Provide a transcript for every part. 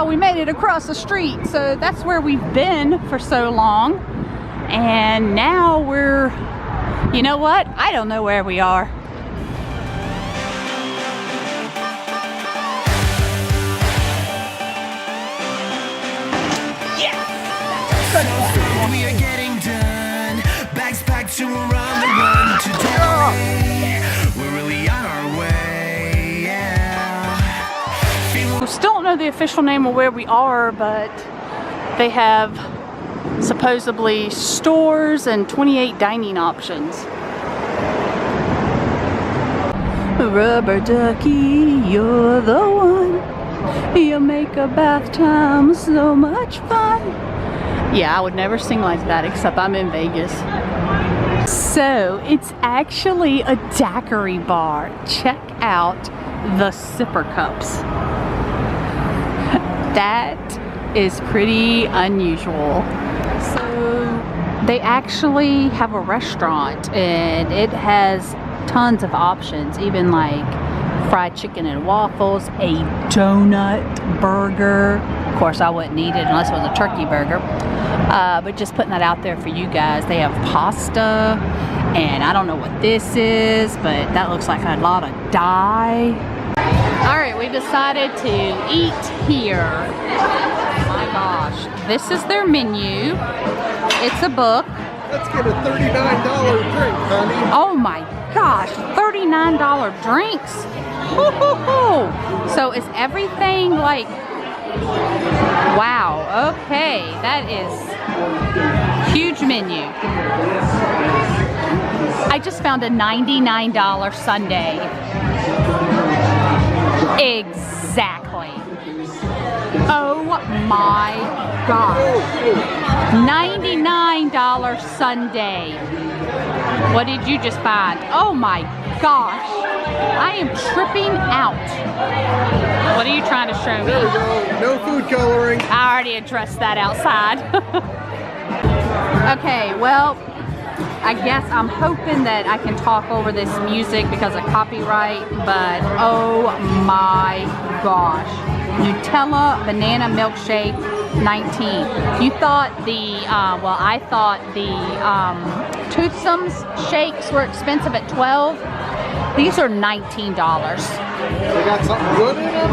we made it across the street. So that's where we've been for so long. And now we're, you know what? I don't know where we are. We are getting done. Bags packed to around the run today. We're really on our way, yeah. We still don't know the official name of where we are, but they have supposedly stores and 28 dining options. Rubber ducky, you're the one. You make a bath time so much fun. Yeah, I would never sing like that except I'm in Vegas. So it's actually a daiquiri bar. Check out the sipper cups. That is pretty unusual. So they actually have a restaurant and it has tons of options, even like fried chicken and waffles, a donut burger. Of course, I wouldn't eat it unless it was a turkey burger. But just putting that out there for you guys. They have pasta, and I don't know what this is, but that looks like a lot of dye. All right, we decided to eat here. Oh my gosh, this is their menu. It's a book. Let's get a $39 drink, honey. Oh my gosh, $39 drinks. Woo-hoo-hoo. So is everything like, wow, okay, that is huge menu. I just found a $99 sundae. Exactly. Oh my gosh. $99 sundae. What did you just find? Oh my gosh. I am tripping out. What are you trying to show me? There we go. No food coloring. I already addressed that outside. Okay, well, I guess I'm hoping that I can talk over this music because of copyright, but oh my gosh. Nutella banana milkshake, 19. You thought the, well, I thought the toothsomes shakes were expensive at 12. These are $19. They got something good in them?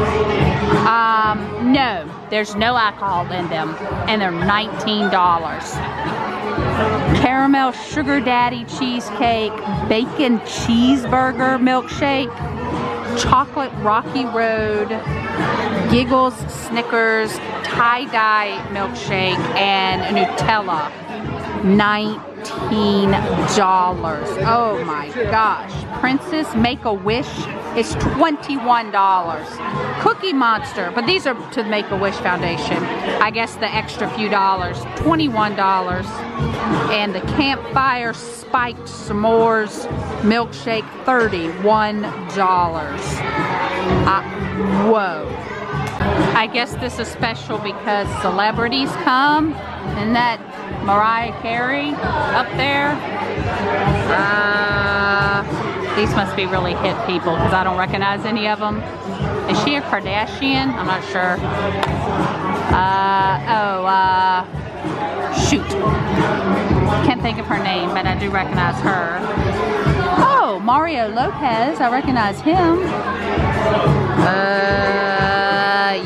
No, there's no alcohol in them, and they're $19. Caramel sugar daddy cheesecake, bacon cheeseburger milkshake, chocolate rocky road, giggles Snickers, tie-dye milkshake, and Nutella. $19. Oh my gosh. Princess Make-A-Wish is $21. Cookie Monster, but these are to Make-A-Wish Foundation. I guess the extra few dollars, $21. And the Campfire Spiked S'mores Milkshake, $31. Whoa. I guess this is special because celebrities come, and that Mariah Carey up there. These must be really hip people because I don't recognize any of them. Is she a Kardashian? I'm not sure. Shoot. Can't think of her name, but I do recognize her. Oh, Mario Lopez. I recognize him.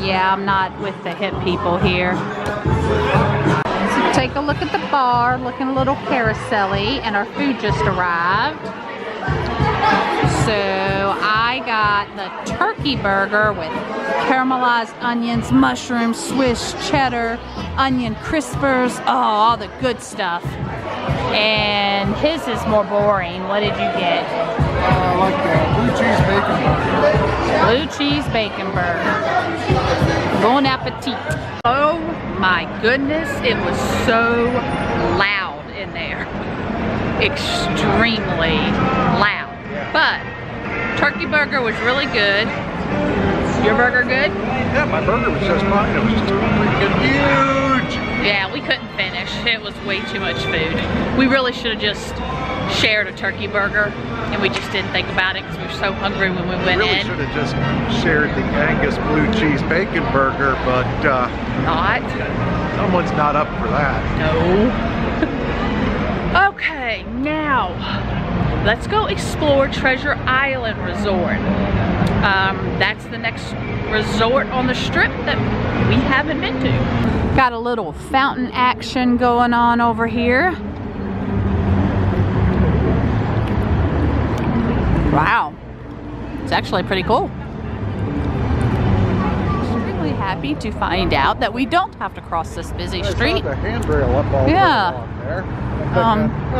Yeah, I'm not with the hip people here. So take a look at the bar, looking a little carousel-y, and our food just arrived. So I got the turkey burger with caramelized onions, mushrooms, Swiss cheddar, onion crispers, oh, all the good stuff. And his is more boring. What did you get? I like that blue cheese bacon burger. Blue cheese bacon burger. Bon appetit. Oh my goodness, it was so loud in there. Extremely loud. But turkey burger was really good. Your burger good? Yeah, my burger was just fine. It was just freaking huge. Yeah, we couldn't finish. It was way too much food. We really should have just shared a turkey burger, and we just didn't think about it because we were so hungry when we went Really in. should have just shared the Angus blue cheese bacon burger, but Not. someone's not up for that. No. Okay, now let's go explore Treasure Island Resort. That's the next resort on the strip that we haven't been to. Got a little fountain action going on over here. Wow, it's actually pretty cool. Extremely happy to find out that we don't have to cross this busy street. There's a handrail up all Yeah. along there.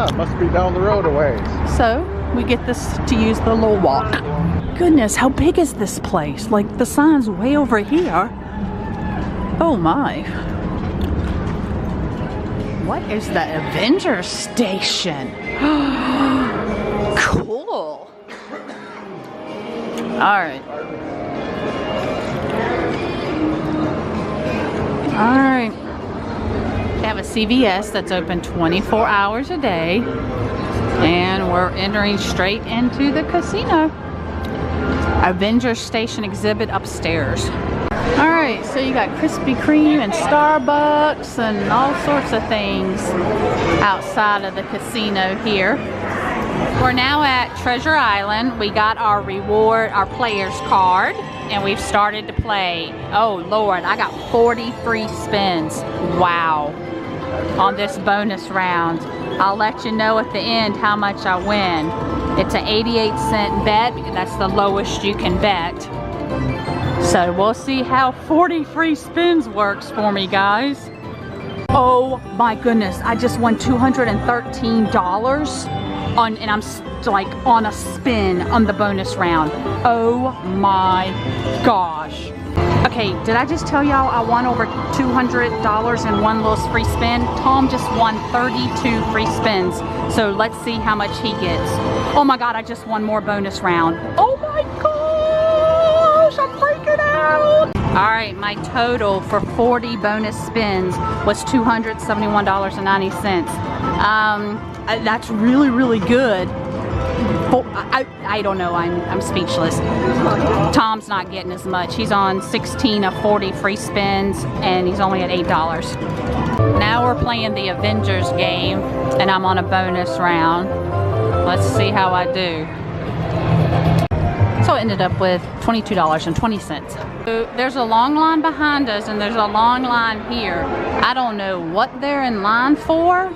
It must be down the road a ways. So we get this to use the little walk. Goodness, how big is this place? Like the sign's way over here. Oh my. What is the Avenger Station? Cool. Alright. Alright. They have a CVS that's open 24 hours a day. And we're entering straight into the casino. Avenger Station exhibit upstairs. Alright, so you got Krispy Kreme and Starbucks and all sorts of things outside of the casino here. We're now at Treasure Island. We got our reward, our player's card, and we've started to play. Oh Lord, I got 40 free spins. Wow. On this bonus round. I'll let you know at the end how much I win. It's an 88-cent bet because that's the lowest you can bet. So we'll see how 40 free spins works for me, guys. Oh my goodness, I just won $213 and I'm like on a spin on the bonus round. Oh my gosh. Okay, did I just tell y'all I won over $200 in one little free spin? Tom just won 32 free spins. So let's see how much he gets. Oh my God, I just won more bonus round. Oh my gosh, I'm freaking out. All right, my total for 40 bonus spins was $271.90. That's really, really good. I don't know, I'm speechless. Tom's not getting as much. He's on 16 of 40 free spins and he's only at $8. Now we're playing the Avengers game and I'm on a bonus round. Let's see how I do. So I ended up with $22.20. So there's a long line behind us and there's a long line here. I don't know what they're in line for.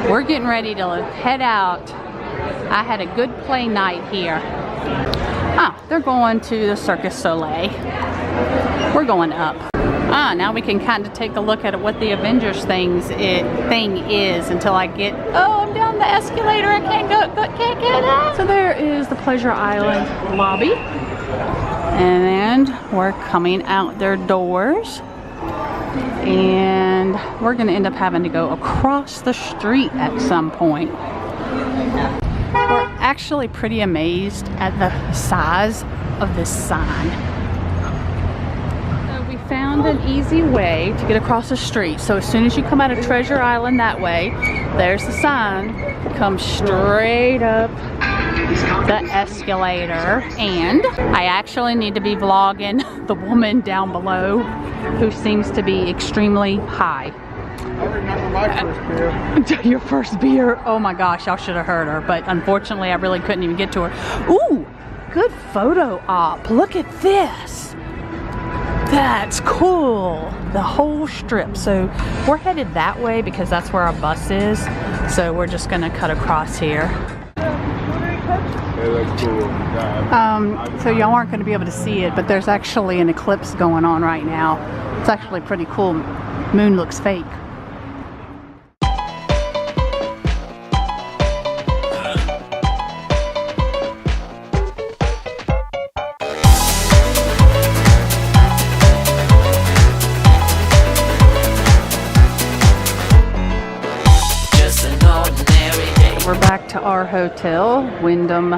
We're getting ready to head out. I had a good play night here. Ah, they're going to the Circus Soleil. We're going up. Ah, now we can kind of take a look at what the Avengers thing is until I get, oh, I'm down the escalator. I can't get up. So there is the Pleasure Island lobby. And we're coming out their doors. And we're gonna end up having to go across the street at some point. We're actually pretty amazed at the size of this sign. So we found an easy way to get across the street. So as soon as you come out of Treasure Island that way, there's the sign. Come straight up the escalator. And I actually need to be vlogging the woman down below who seems to be extremely high. I remember my first beer. Your first beer? Oh my gosh, y'all should have heard her, but unfortunately I really couldn't even get to her. Ooh, good photo op. Look at this. That's cool. The whole strip. So we're headed that way because that's where our bus is. So we're just gonna cut across here. So y'all aren't going to be able to see it, but there's actually an eclipse going on right now. It's actually pretty cool. Moon looks fake. We're back to our hotel, Wyndham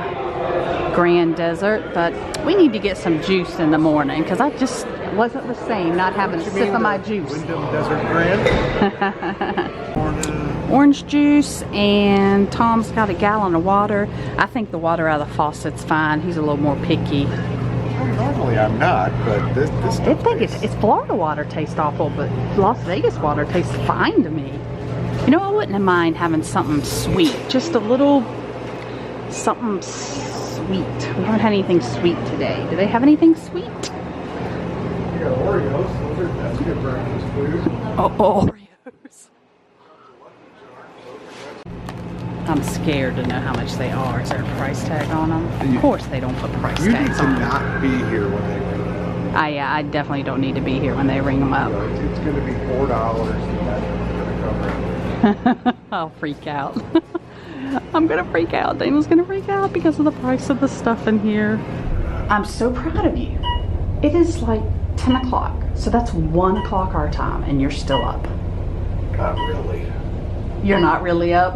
Grand Desert, but we need to get some juice in the morning because I just wasn't the same not having a sip of my juice. Wyndham Desert Grand. orange juice, and Tom's got a gallon of water. I think the water out of the faucet's fine. He's a little more picky. Well, normally I'm not, but this I think it's Florida water tastes awful, but Las Vegas water tastes fine to me. You know, I wouldn't mind having something sweet. Just a little something sweet. We haven't had anything sweet today. Do they have anything sweet? You got Oreos. That's good breakfast food. Oh, Oreos. I'm scared to know how much they are. Is there a price tag on them? Of course they don't put price You need tags to on them. not be here when they ring them up. I definitely don't need to be here when they ring them up. It's going to be $4 and that's going to cover it. I'll freak out. I'm gonna freak out. Daniel's gonna freak out because of the price of the stuff in here. I'm so proud of you. It is like 10 o'clock, so that's 1 o'clock our time, and you're still up. Not really. You're not really up?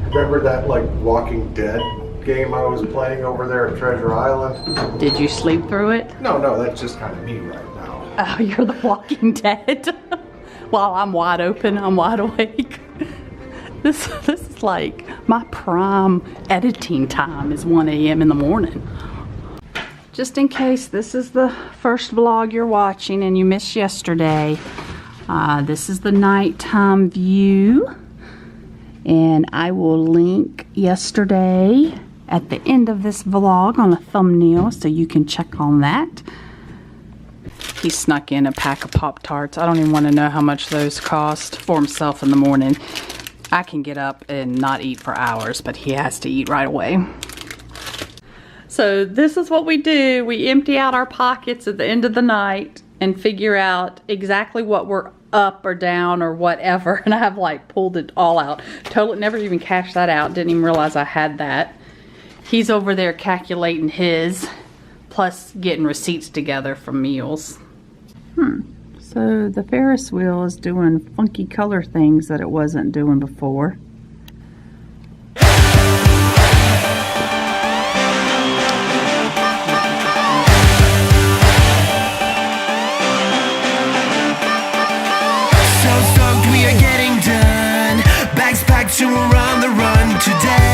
Remember that like Walking Dead game I was playing over there at Treasure Island? Did you sleep through it? No, that's just kind of me right now. Oh, you're the Walking Dead. While I'm wide open, I'm wide awake. This is like my prime editing time is 1 a.m. in the morning. Just in case this is the first vlog you're watching and you missed yesterday, this is the nighttime view, and I will link yesterday at the end of this vlog on a thumbnail so you can check on that. He snuck in a pack of Pop-Tarts. I don't even want to know how much those cost for himself in the morning. I can get up and not eat for hours, but he has to eat right away. So this is what we do. We empty out our pockets at the end of the night and figure out exactly what we're up or down or whatever. And I have like pulled it all out. Totally never even cashed that out. Didn't even realize I had that. He's over there calculating his, plus getting receipts together for meals. So the Ferris wheel is doing funky color things that it wasn't doing before. So stoked we are getting done. Bags packed to we're on the run today.